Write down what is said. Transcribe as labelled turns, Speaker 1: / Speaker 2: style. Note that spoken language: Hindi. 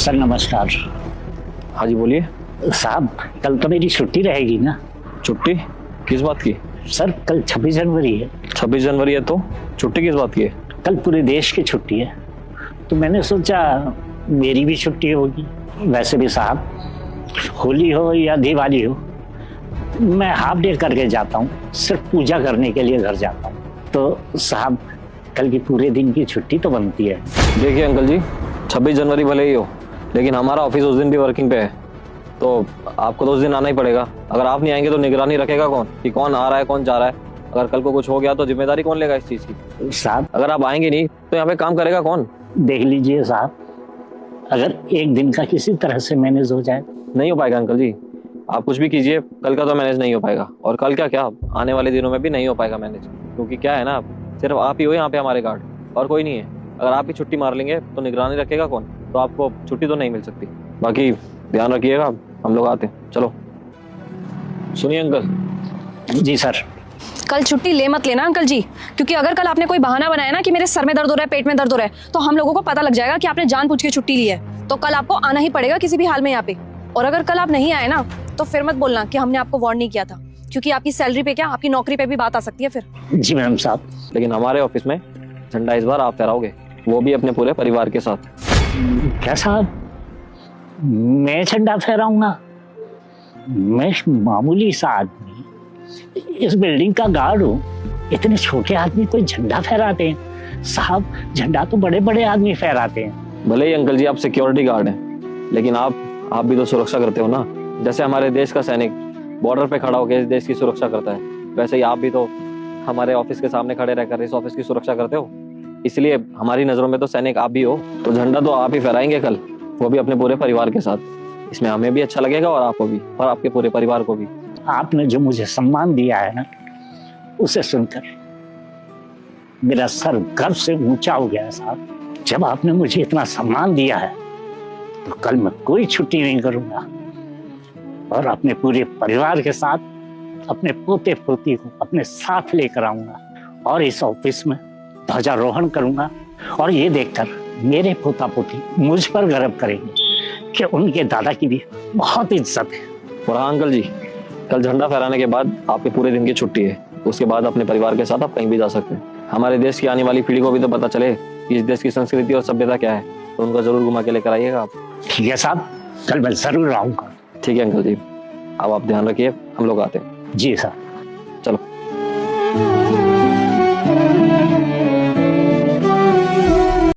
Speaker 1: सर नमस्कार।
Speaker 2: हाँ जी बोलिए।
Speaker 1: साहब कल तो मेरी छुट्टी रहेगी ना?
Speaker 2: छुट्टी किस बात की?
Speaker 1: सर कल 26 जनवरी है।
Speaker 2: 26 जनवरी है तो छुट्टी किस बात की है?
Speaker 1: कल पूरे देश की छुट्टी है, तो मैंने सोचा मेरी भी छुट्टी होगी। वैसे भी साहब होली हो या दिवाली हो, मैं हाफ डे करके जाता हूँ, सिर्फ पूजा करने के लिए घर जाता हूँ। तो साहब कल की पूरे दिन की छुट्टी तो बनती है।
Speaker 2: देखिए अंकल जी, 26 जनवरी भले ही हो, लेकिन हमारा ऑफिस उस दिन भी वर्किंग पे है, तो आपको तो उस दिन आना ही पड़ेगा। अगर आप नहीं आएंगे तो निगरानी रखेगा कौन कि कौन आ रहा है कौन जा रहा है? अगर कल को कुछ हो गया तो जिम्मेदारी कौन लेगा इस चीज की?
Speaker 1: साहब
Speaker 2: अगर आप आएंगे नहीं तो यहाँ पे काम करेगा कौन?
Speaker 1: देख लीजिए साहब, अगर एक दिन का किसी तरह से मैनेज हो जाए।
Speaker 2: नहीं हो पाएगा अंकल जी, आप कुछ भी कीजिए, कल का तो मैनेज नहीं हो पाएगा। और कल क्या आने वाले दिनों में भी नहीं हो पाएगा मैनेज, क्योंकि क्या है ना, सिर्फ आप ही हो यहाँ पे हमारे गार्ड, और कोई नहीं है। अगर आप ही छुट्टी मार लेंगे तो निगरानी रखेगा कौन? तो आपको छुट्टी तो नहीं मिल सकती। बाकी ध्यान रखिएगा, हम लोग आते हैं। चलो सुनिए अंकल।
Speaker 1: जी सर।
Speaker 3: कल छुट्टी ले मत लेना अंकल जी, क्योंकि अगर कल आपने कोई बहाना बनाया ना कि मेरे सर में दर्द हो रहा है, पेट में दर्द हो रहा है, तो हम लोगों को पता लग जाएगा कि आपने जानबूझ के छुट्टी ली है। तो कल आपको आना ही पड़ेगा किसी भी हाल में यहाँ पे। और अगर कल आप नहीं आए ना तो फिर मत बोलना कि हमने आपको वार्न नहीं किया था, क्योंकि आपकी सैलरी पे क्या, आपकी नौकरी पे भी बात आ सकती है फिर।
Speaker 1: जी मैडम साहब।
Speaker 2: लेकिन हमारे ऑफिस में झंडा इस बार आप फहराओगे, वो भी अपने पूरे परिवार के साथ।
Speaker 1: क्या साहब, मैं झंडा फहराऊंगा? मैं मामूली सा आदमी, इस बिल्डिंग का गार्ड हूँ। इतने छोटे आदमी कोई झंडा फहराते हैं? साहब झंडा तो बड़े बड़े आदमी फहराते हैं।
Speaker 2: भले ही अंकल जी आप सिक्योरिटी गार्ड हैं, लेकिन आप भी तो सुरक्षा करते हो ना। जैसे हमारे देश का सैनिक बॉर्डर पे खड़ा होकर इस देश की सुरक्षा करता है, वैसे ही आप भी तो हमारे ऑफिस के सामने खड़े रहकर इस ऑफिस की सुरक्षा करते हो। इसलिए हमारी नजरों में तो सैनिक आप भी हो। तो झंडा तो आप ही फहराएंगे कल, वो भी अपने पूरे परिवार के साथ। इसमें हमें भी अच्छा लगेगा और आपको भी, और आपके पूरे परिवार को भी।
Speaker 1: आपने जो मुझे सम्मान दिया है ना, उसे सुनकर मेरा सर गर्व से ऊंचा हो गया है साहब। जब आपने मुझे इतना सम्मान दिया है तो कल मैं कोई छुट्टी नहीं करूंगा और अपने पूरे परिवार के साथ अपने पोते पोती को अपने साथ लेकर आऊंगा और इस ऑफिस में ध्वजारोहण करूंगा। और ये देखकर मेरे पोता पोती मुझ पर गर्व करेंगे कि उनके दादा की भी बहुत इज्जत है।
Speaker 2: और हाँ अंकल जी, कल झंडा फहराने के बाद आपके पूरे दिन की छुट्टी है। उसके बाद अपने परिवार के साथ आप कहीं भी जा सकते हैं। हमारे देश की आने वाली पीढ़ी को भी तो पता चले कि इस देश की संस्कृति और सभ्यता क्या है, तो उनको जरूर घुमा के लेकर आइएगा आप।
Speaker 1: ठीक है साहब, कल मैं जरूर आऊंगा।
Speaker 2: ठीक है अंकल जी, अब आप ध्यान रखिए, हम लोग आते हैं।
Speaker 1: जी साहब।